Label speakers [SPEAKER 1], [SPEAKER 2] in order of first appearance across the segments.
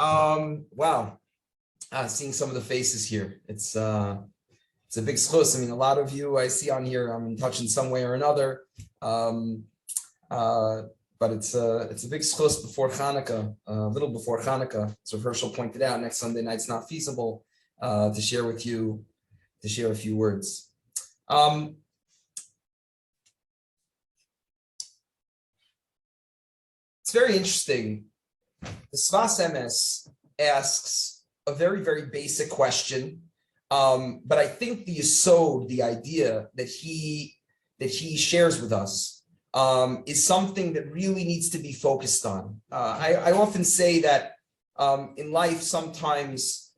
[SPEAKER 1] Wow. Seeing some of the faces here. It's a big schus. I mean, a lot of you I see on here, I'm in touch in some way or another. But it's a big schus before Chanuka, a little before Chanuka. So Herschel pointed out, next Sunday night's not feasible to share with you, to share a few words. It's very interesting. The Sfas Emes asks a very, very basic question, but I think the yesod, the idea that he shares with us, is something that really needs to be focused on. I often say that in life, sometimes,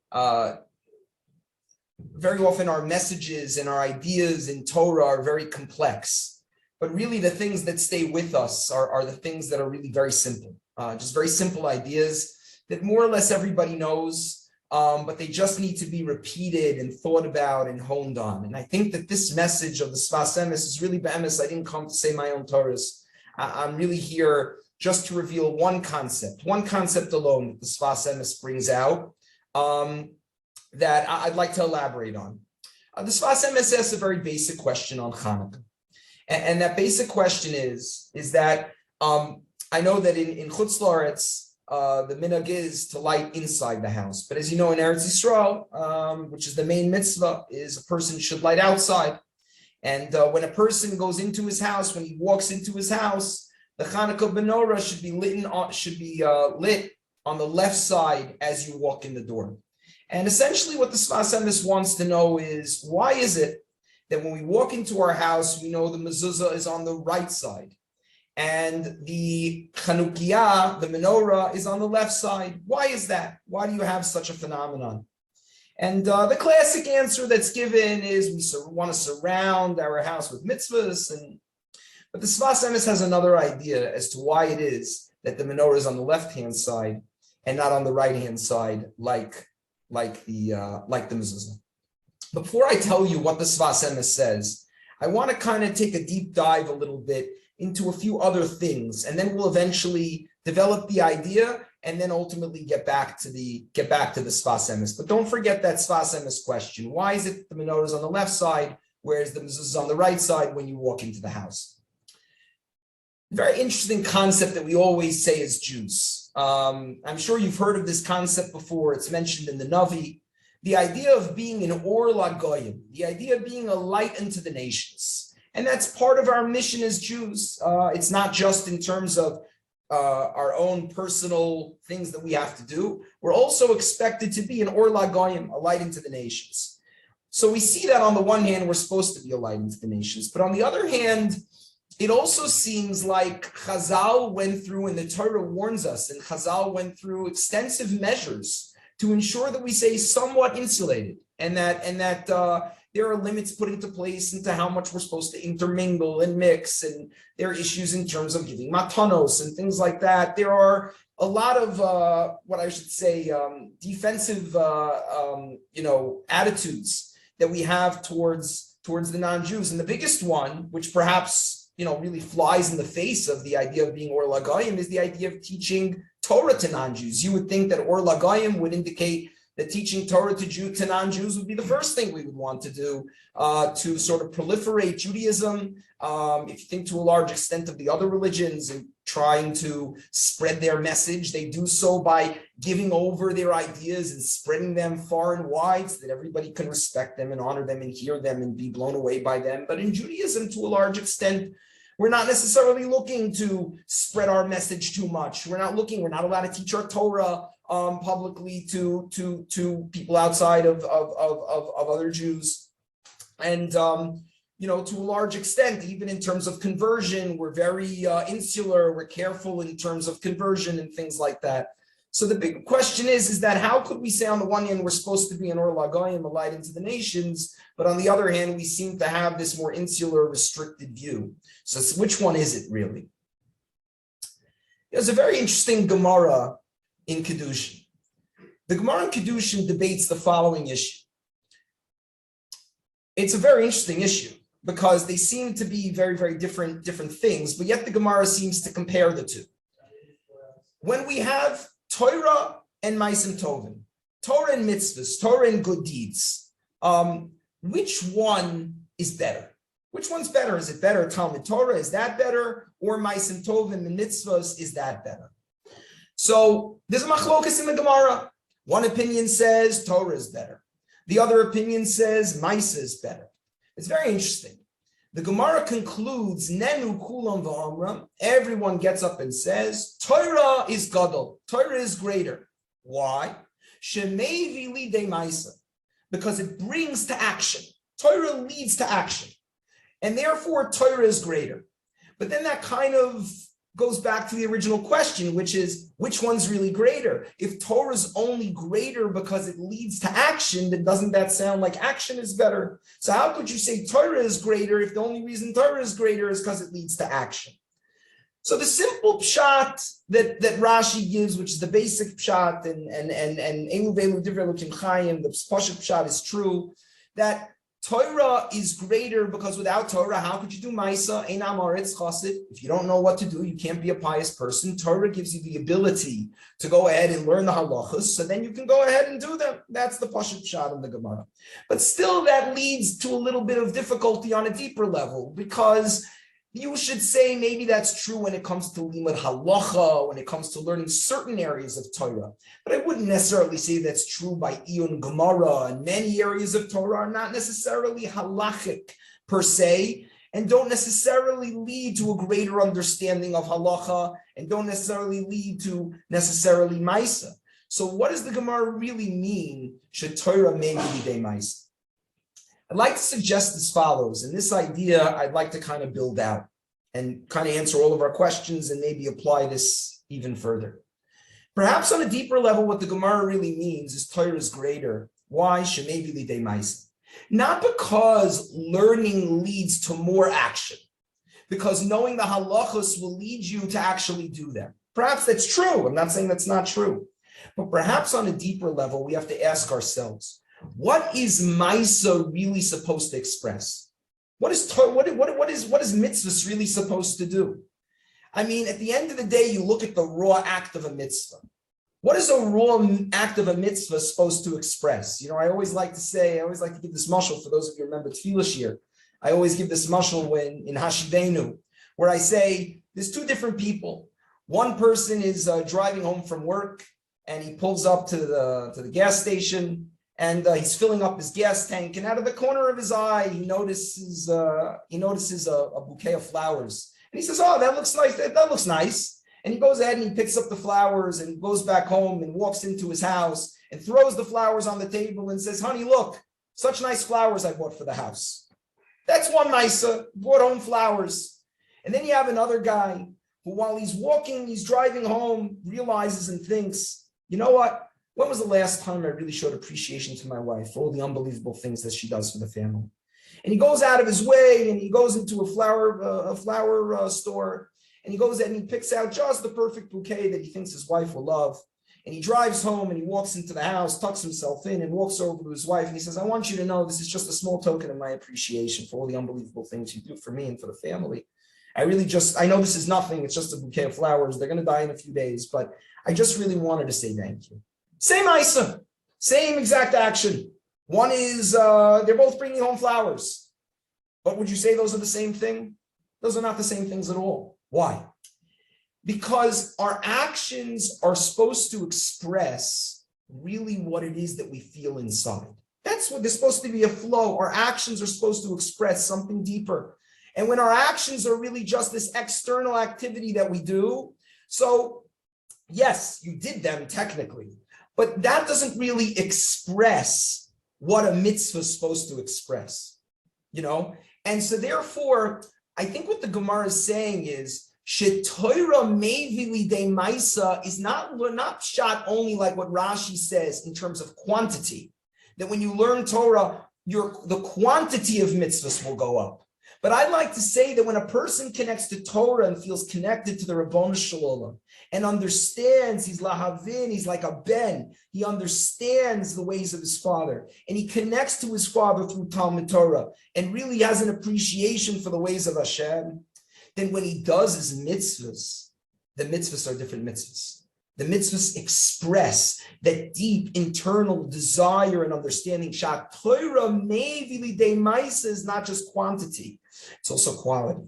[SPEAKER 1] very often our messages and our ideas in Torah are very complex, but really the things that stay with us are the things that are really very simple, just very simple ideas that more or less everybody knows, but they just need to be repeated and thought about and honed on. And I think that this message of the Sfas Emes is really be'emes. I didn't come to say my own Torahs. I'm really here just to reveal one concept alone that the Sfas Emes brings out, that I'd like to elaborate on. The Sfas Emes asks a very basic question on Chanuka. And that basic question is that I know that in Chutz La'aretz, the minhag is to light inside the house. But as you know, in Eretz Yisrael, which is the main mitzvah, is a person should light outside. And when a person goes into his house, when he walks into his house, the Chanuka menorah should be lit on the left side as you walk in the door. And essentially what the Sfas Emes wants to know is, why is it that when we walk into our house, we know the mezuzah is on the right side, and the Chanukiah, the menorah, is on the left side? Why is that? Why do you have such a phenomenon? And the classic answer that's given is we want to surround our house with mitzvahs. But the Sfas Emes has another idea as to why it is that the menorah is on the left-hand side and not on the right-hand side, like the mezuzah. Before I tell you what the Sfas Emes says, I want to kind of take a deep dive a little bit into a few other things, and then we'll eventually develop the idea and then ultimately get back to the Sfas Emes. But don't forget that Sfas Emes question. Why is it the menorah is on the left side, whereas the mezuzah is on the right side when you walk into the house? Very interesting concept that we always say as Jews. I'm sure you've heard of this concept before. It's mentioned in the Navi. The idea of being an or lagoyim, the idea of being a light unto the nations. And that's part of our mission as Jews. It's not just in terms of our own personal things that we have to do. We're also expected to be an or lagoyim, a light into the nations. So we see that on the one hand, we're supposed to be a light into the nations. But on the other hand, it also seems like Chazal went through, and the Torah warns us, and Chazal went through extensive measures to ensure that we stay somewhat insulated, and that there are limits put into place into how much we're supposed to intermingle and mix, and there are issues in terms of giving matanos and things like that. There are a lot of what I should say defensive attitudes that we have towards the non-Jews, and the biggest one, which perhaps really flies in the face of the idea of being or lagayim, is the idea of teaching Torah to non-Jews. You would think that or lagayim would indicate that teaching Torah to non-Jews would be the first thing we would want to do to sort of proliferate Judaism. If you think to a large extent of the other religions and trying to spread their message, they do so by giving over their ideas and spreading them far and wide so that everybody can respect them and honor them and hear them and be blown away by them. But in Judaism, to a large extent, we're not necessarily looking to spread our message too much. We're not allowed to teach our Torah publicly to people outside of other Jews. And to a large extent, even in terms of conversion, we're very insular. We're careful in terms of conversion and things like that. So the big question is that how could we say on the one hand we're supposed to be an or lagayim, a light into the nations, but on the other hand we seem to have this more insular, restricted view. So which one is it really? There's a very interesting Gemara in Kedushin. The Gemara in Kedushin debates the following issue. It's a very interesting issue because they seem to be very, very different things, but yet the Gemara seems to compare the two. When we have Torah and Maisim Tovim. Torah and mitzvahs, Torah and good deeds. Which one is better? Which one's better? Is it better Talmud Torah? Is that better? Or Maisim Tovim and mitzvahs? Is that better? So there's a machlokas in the Gemara. One opinion says Torah is better. The other opinion says Maisa is better. It's very interesting. The Gemara concludes, Nenu kulam v'amram. Everyone gets up and says, Torah is gadol. Torah is greater. Why? Shemevi lidei Maisa. Because it brings to action. Torah leads to action. And therefore, Torah is greater. But then that kind of goes back to the original question, which is, which one's really greater? If Torah is only greater because it leads to action, then doesn't that sound like action is better? So how could you say Torah is greater if the only reason Torah is greater is because it leads to action? So the simple pshat that Rashi gives, which is the basic pshat, and Elu Velu Divrei Elokim Chaim, the Pashat pshat is true, that Torah is greater because without Torah, how could you do Maisa? Ein Amaretz Chassid. If you don't know what to do, you can't be a pious person. Torah gives you the ability to go ahead and learn the halachas, so then you can go ahead and do them. That's the Pashat Pshat in the Gemara. But still, that leads to a little bit of difficulty on a deeper level, because you should say maybe that's true when it comes to limud halacha, when it comes to learning certain areas of Torah. But I wouldn't necessarily say that's true by Iyun Gemara, and many areas of Torah are not necessarily halachic per se, and don't necessarily lead to a greater understanding of halacha, and don't necessarily lead to necessarily Maisa. So what does the Gemara really mean, should Torah maybe be Maisa? I'd like to suggest as follows, and this idea I'd like to kind of build out and kind of answer all of our questions and maybe apply this even further. Perhaps on a deeper level, what the Gemara really means is Torah is greater. Why? Shemevi lidei maisa. Not because learning leads to more action, because knowing the halachos will lead you to actually do them. Perhaps that's true. I'm not saying that's not true. But perhaps on a deeper level, we have to ask ourselves, what is Maisa really supposed to express? What is mitzvahs really supposed to do? I mean, at the end of the day, you look at the raw act of a mitzvah. What is a raw act of a mitzvah supposed to express? You know, I always like to give this mashal for those of you who remember Tefillah Shiur. I always give this mashal when in Hashivenu, where I say there's two different people. One person is driving home from work, and he pulls up to the gas station. And he's filling up his gas tank, and out of the corner of his eye, he notices a bouquet of flowers. And he says, "Oh, that looks nice. That looks nice." And he goes ahead and he picks up the flowers and goes back home and walks into his house and throws the flowers on the table and says, "Honey, look, such nice flowers I bought for the house." That's one Maisa, bought home flowers. And then you have another guy who, while he's driving home, realizes and thinks, you know what? When was the last time I really showed appreciation to my wife for all the unbelievable things that she does for the family? And he goes out of his way and he goes into a flower store, and he goes and he picks out just the perfect bouquet that he thinks his wife will love. And he drives home and he walks into the house, tucks himself in and walks over to his wife. And he says, "I want you to know this is just a small token of my appreciation for all the unbelievable things you do for me and for the family. I know this is nothing. It's just a bouquet of flowers. They're going to die in a few days, but I just really wanted to say thank you." Same Isa, same exact action. One is, they're both bringing home flowers. But would you say those are the same thing? Those are not the same things at all. Why? Because our actions are supposed to express really what it is that we feel inside. That's what there's supposed to be, a flow. Our actions are supposed to express something deeper. And when our actions are really just this external activity that we do, so yes, you did them technically, but that doesn't really express what a mitzvah is supposed to express, you know? And so therefore, I think what the Gemara is saying is, Shetoira mevi lidei maisa is not shot only like what Rashi says in terms of quantity, that when you learn Torah, the quantity of mitzvahs will go up. But I'd like to say that when a person connects to Torah and feels connected to the Rabbanu Shalom and understands, he's lahavin, he's like a ben, he understands the ways of his father, and he connects to his father through Talmud Torah and really has an appreciation for the ways of Hashem, then when he does his mitzvahs, the mitzvahs are different mitzvahs. The mitzvahs express that deep internal desire and understanding. Torah mevi lidei ma'aseh is not just quantity, it's also quality.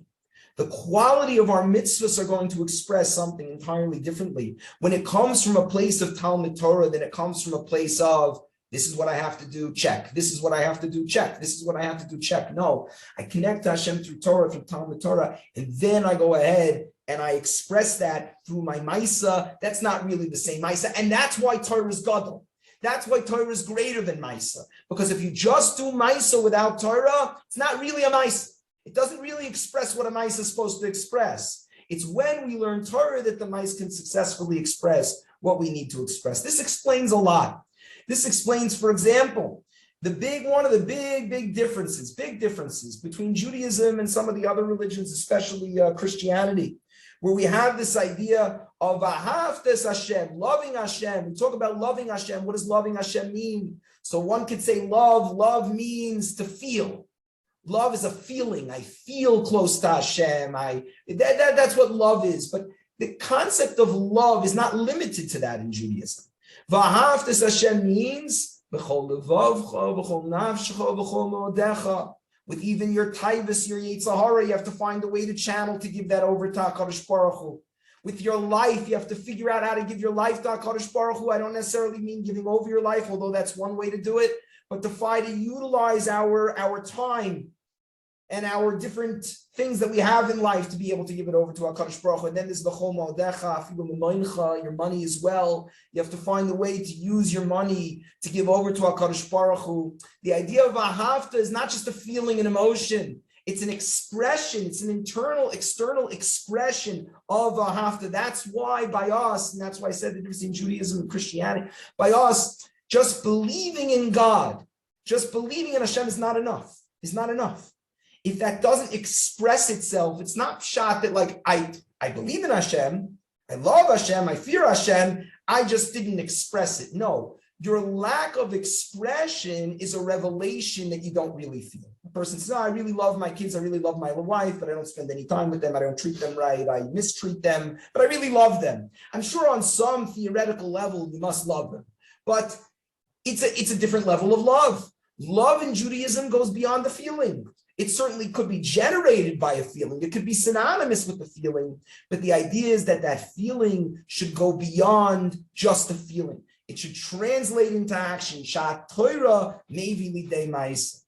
[SPEAKER 1] The quality of our mitzvahs are going to express something entirely differently. When it comes from a place of Talmud Torah, then it comes from a place of, this is what I have to do, check. This is what I have to do, check. This is what I have to do, check. No, I connect to Hashem through Torah, through Talmud Torah, and then I go ahead and I express that through my Maisa. That's not really the same Maisa, and that's why Torah is Gadol. That's why Torah is greater than Maisa, because if you just do Maisa without Torah, it's not really a Maisa. It doesn't really express what a Maisa is supposed to express. It's when we learn Torah that the Maisa can successfully express what we need to express. This explains a lot. This explains, for example, one of the big differences between Judaism and some of the other religions, especially Christianity, where we have this idea of ahavtes Hashem, loving Hashem. We talk about loving Hashem. What does loving Hashem mean? So one could say love means to feel. Love is a feeling. I feel close to Hashem. That's what love is. But the concept of love is not limited to that in Judaism. V'ahavtes Hashem means b'chol levavcha, b'chol nafshecha, b'chol mo'odecha. With even your taivas, your Yetzer Hara, you have to find a way to channel to give that over to HaKadosh Baruch Hu. With your life, you have to figure out how to give your life to HaKadosh Baruch Hu. I don't necessarily mean giving over your life, although that's one way to do it, but to try to utilize our time and our different things that we have in life to be able to give it over to HaKadosh Baruch Hu. And then there's the Chol Ma'odecha, your money as well. You have to find a way to use your money to give over to HaKadosh Baruch Hu. The idea of Ahavta is not just a feeling and emotion. It's an expression. It's an internal, external expression of Ahavta. That's why by us, and that's why I said the difference in Judaism and Christianity, by us, just believing in God, just believing in Hashem is not enough. It's not enough. If that doesn't express itself, it's not shot that like, I believe in Hashem, I love Hashem, I fear Hashem, I just didn't express it. No, your lack of expression is a revelation that you don't really feel. A person says, I really love my kids, I really love my wife, but I don't spend any time with them, I don't treat them right, I mistreat them, but I really love them. I'm sure on some theoretical level, you must love them, but it's a different level of love. Love in Judaism goes beyond the feeling. It certainly could be generated by a feeling. It could be synonymous with the feeling, but the idea is that that feeling should go beyond just the feeling. It should translate into action. Torah mevi lidei ma'aseh.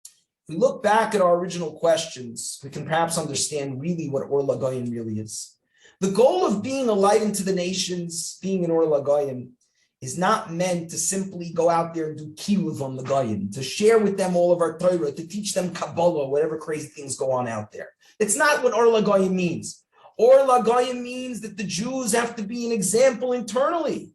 [SPEAKER 1] If we look back at our original questions, we can perhaps understand really what Or L'Goyim really is. The goal of being a light into the nations, being an Or L'Goyim, is not meant to simply go out there and do kiruv on the goyim, to share with them all of our Torah, to teach them Kabbalah, whatever crazy things go on out there. It's not what Or L'Goyim means. Or L'Goyim means that the Jews have to be an example internally,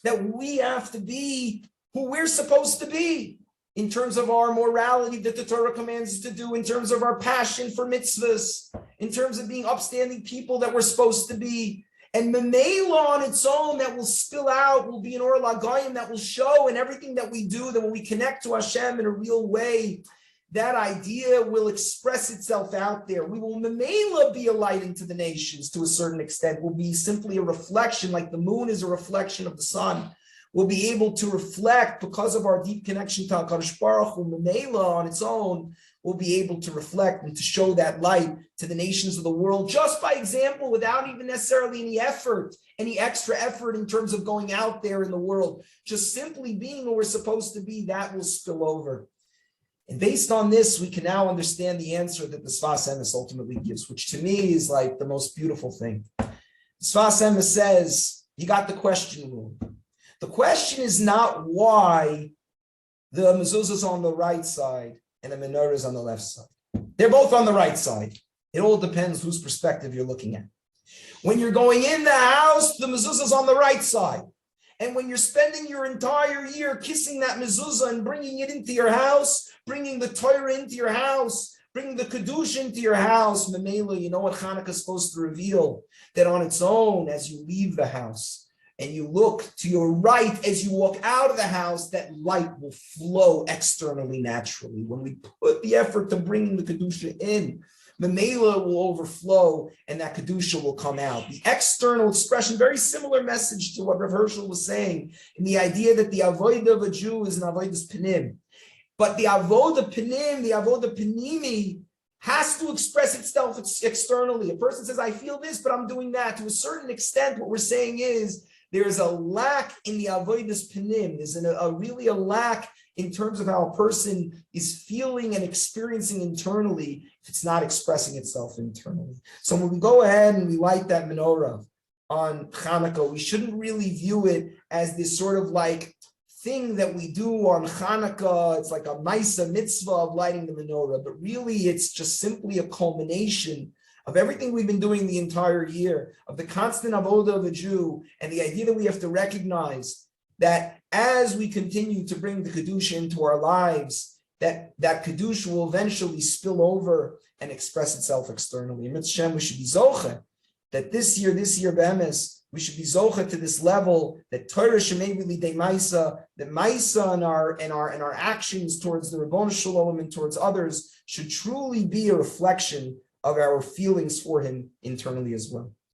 [SPEAKER 1] that we have to be who we're supposed to be in terms of our morality that the Torah commands us to do, in terms of our passion for mitzvahs, in terms of being upstanding people that we're supposed to be. And Memela on its own that will spill out, will be an Or L'Goyim that will show in everything that we do, that when we connect to Hashem in a real way, that idea will express itself out there. We will Memela be a light into the nations to a certain extent. We'll be simply a reflection, like the moon is a reflection of the sun. We'll be able to reflect because of our deep connection to HaKadosh Baruch Hu. Memela on its own will be able to reflect and to show that light to the nations of the world, just by example, without even necessarily any effort, any extra effort in terms of going out there in the world. Just simply being who we're supposed to be, that will spill over. And based on this, we can now understand the answer that the Sfas Emes ultimately gives, which to me is like the most beautiful thing. The Sfas Emes says, you got the question wrong. The question is not why the mezuzah is on the right side and the menorah is on the left side. They're both on the right side. It all depends whose perspective you're looking at. When you're going in the house, the mezuzah is on the right side. And when you're spending your entire year kissing that mezuzah and bringing it into your house, bringing the Torah into your house, bringing the Kedusha into your house, Memela, you know what Chanuka is supposed to reveal? That on its own, as you leave the house, and you look to your right as you walk out of the house, that light will flow externally naturally. When we put the effort to bring the Kedusha in, Memela will overflow and that Kedusha will come out. The external expression, very similar message to what Rav Herschel was saying in the idea that the avodah of a Jew is an avodas panim. But the avodah panim, the avodah panimi, has to express itself externally. A person says, I feel this, but I'm doing that. To a certain extent, what we're saying is there is a lack in the avodas panim. There's really a lack in terms of how a person is feeling and experiencing internally if it's not expressing itself internally. So when we go ahead and we light that menorah on Chanuka, we shouldn't really view it as this sort of like thing that we do on Chanuka. It's like a maisa mitzvah of lighting the menorah, but really it's just simply a culmination of everything we've been doing the entire year, of the constant avodah of a Jew, and the idea that we have to recognize that as we continue to bring the Kedusha into our lives, that Kedusha will eventually spill over and express itself externally. And Mitzvah we should be zoche that this year be'emes, we should be zoche to this level that Torah shemei lidei maisa, that maisa and our actions towards the Ribbon Shalom and towards others should truly be a reflection of our feelings for him internally as well.